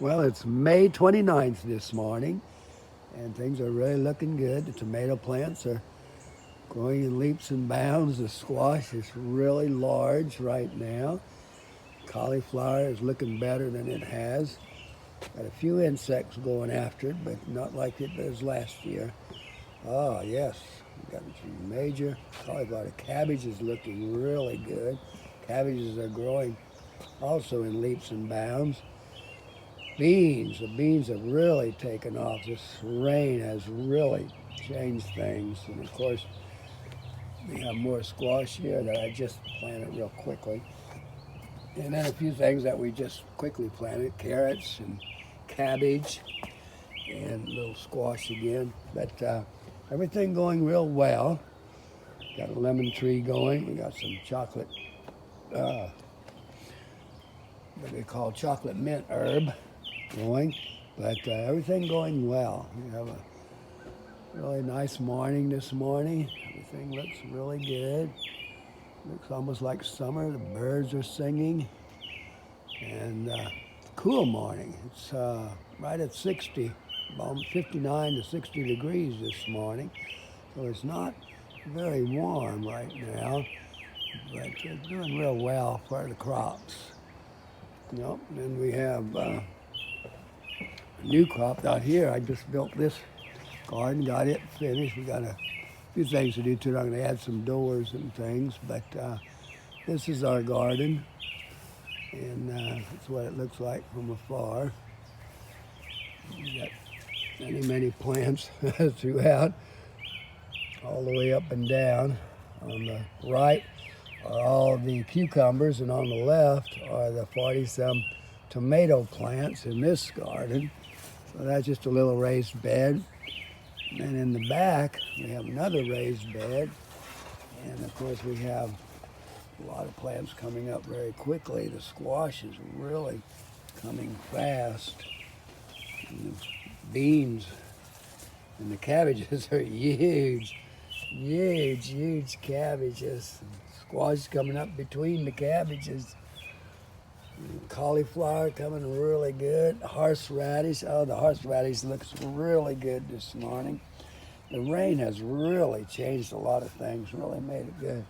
Well, it's May 29th this morning, and things are really looking good. The tomato plants are growing in leaps and bounds. The squash is really large right now. Cauliflower is looking better than it has. Got a few insects going after it, but not like it does last year. Oh, yes, we got some major cauliflower. The cabbage is looking really good. Cabbages are growing also in leaps and bounds. The beans have really taken off. This rain has really changed things. And of course, we have more squash here that I just planted real quickly. And then a few things that we just quickly planted, carrots and cabbage and a little squash again. But everything going real well. Got a lemon tree going. We got some chocolate, what they call chocolate mint herb going. But everything going well. We have a really nice morning this morning. Everything looks really good. Looks almost like summer. The birds are singing. And cool morning. It's right at 60, about 59 to 60 degrees this morning. So it's not very warm right now, but it's doing real well for the crops. Yep, and then we have a new crop out here. I just built this garden, got it finished. We got a few things to do to it. I'm going to add some doors and things, but this is our garden, and that's what it looks like from afar. We got many plants throughout, all the way up and down. On the right are all the cucumbers, and on the left are the 40-some tomato plants in this garden. So that's just a little raised bed. And in the back, we have another raised bed. And of course, we have a lot of plants coming up very quickly. The squash is really coming fast. And the beans and the cabbages are huge cabbages. Squash coming up between the cabbages. Cauliflower coming really good. Horseradish. Oh, the horseradish looks really good this morning. The rain has really changed a lot of things, really made it good.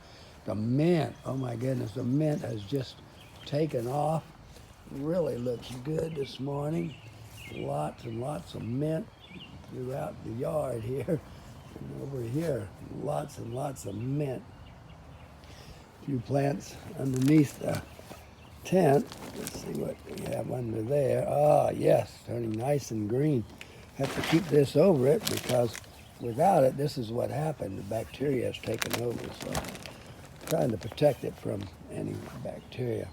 The mint, oh my goodness, the mint has just taken off. Really looks good this morning. Lots and lots of mint throughout the yard here. And over here, lots and lots of mint. A few plants underneath the tent. Let's see what we have under there. Ah, yes, turning nice and green. Have to keep this over it because without it, this is what happened. The bacteria has taken over, so I'm trying to protect it from any bacteria.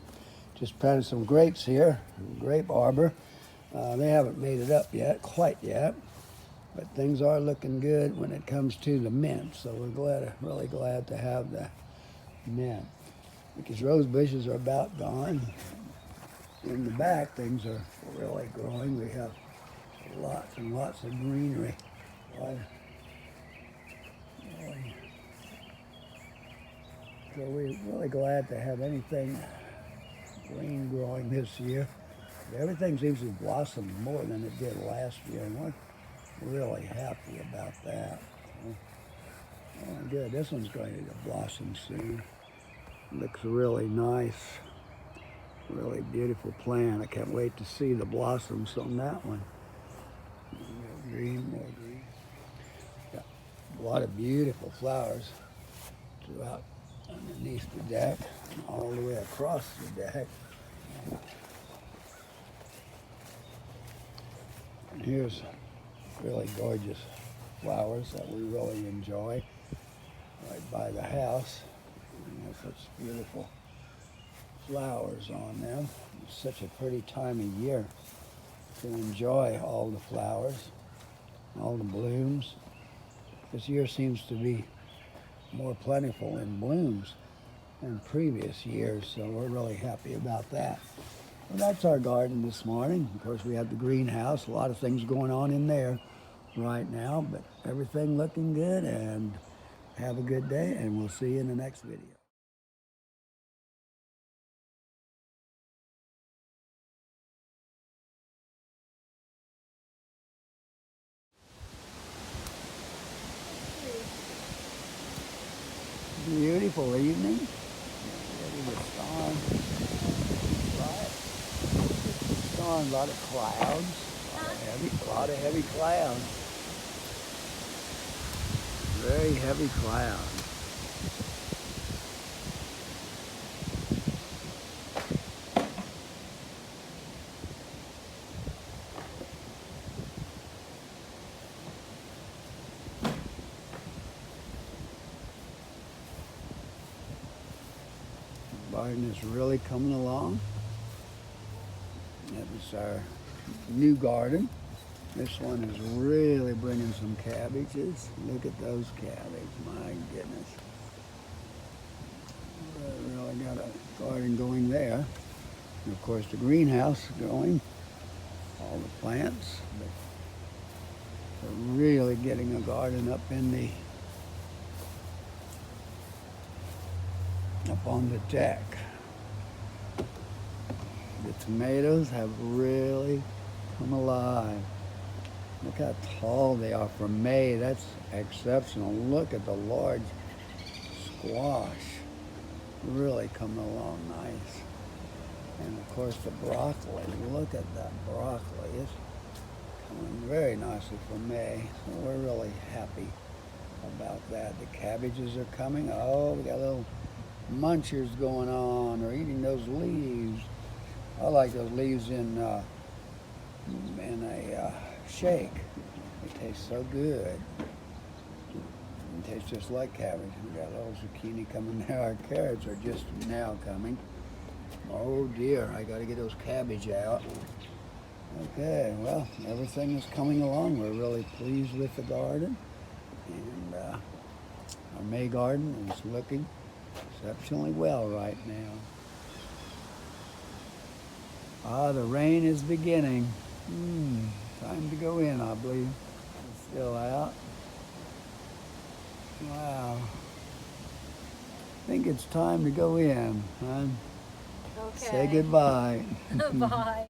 Just planted some grapes here, grape arbor. They haven't made it up yet, quite yet, but things are looking good when it comes to the mint. So we're really glad to have the mint. Because rose bushes are about gone. In the back, things are really growing. We have lots and lots of greenery. So we're really glad to have anything green growing this year. Everything seems to blossom more than it did last year, and we're really happy about that. Oh, good. This one's going to blossom soon. Looks really nice. Really beautiful plant. I can't wait to see the blossoms on that one. More green. Got a lot of beautiful flowers throughout underneath the deck, all the way across the deck. And here's really gorgeous flowers that we really enjoy right by the house. Such beautiful flowers on them. It's such a pretty time of year to enjoy all the flowers, all the blooms. This year seems to be more plentiful in blooms than previous years, so we're really happy about that. Well, that's our garden this morning. Of course, we have the greenhouse, a lot of things going on in there right now, but everything looking good, and have a good day, and we'll see you in the next video. beautiful evening. Ready to storm. Storm, a lot of clouds. A lot of heavy clouds. Very heavy clouds. The garden is really coming along. That was our new garden. This one is really bringing some cabbages. Look at those cabbages, my goodness. We really got a garden going there. And of course the greenhouse going, all the plants. But we're really getting a garden up on the deck. The tomatoes have really come alive. Look how tall they are for May. That's exceptional. Look at the large squash. Really coming along nice. And of course the broccoli. Look at that broccoli. It's coming very nicely for May. So we're really happy about that. The cabbages are coming. Oh, we got little munchers going on. They're eating those leaves. I like those leaves in a shake. It tastes so good. It tastes just like cabbage. We got a little zucchini coming now. Our carrots are just now coming. Oh dear, I got to get those cabbage out. Okay, well, everything is coming along. We're really pleased with the garden. And our May garden is looking exceptionally well right now. The rain is beginning. Time to go in, I believe. It's still out. Wow. I think it's time to go in, hon. Okay. Say goodbye. Bye.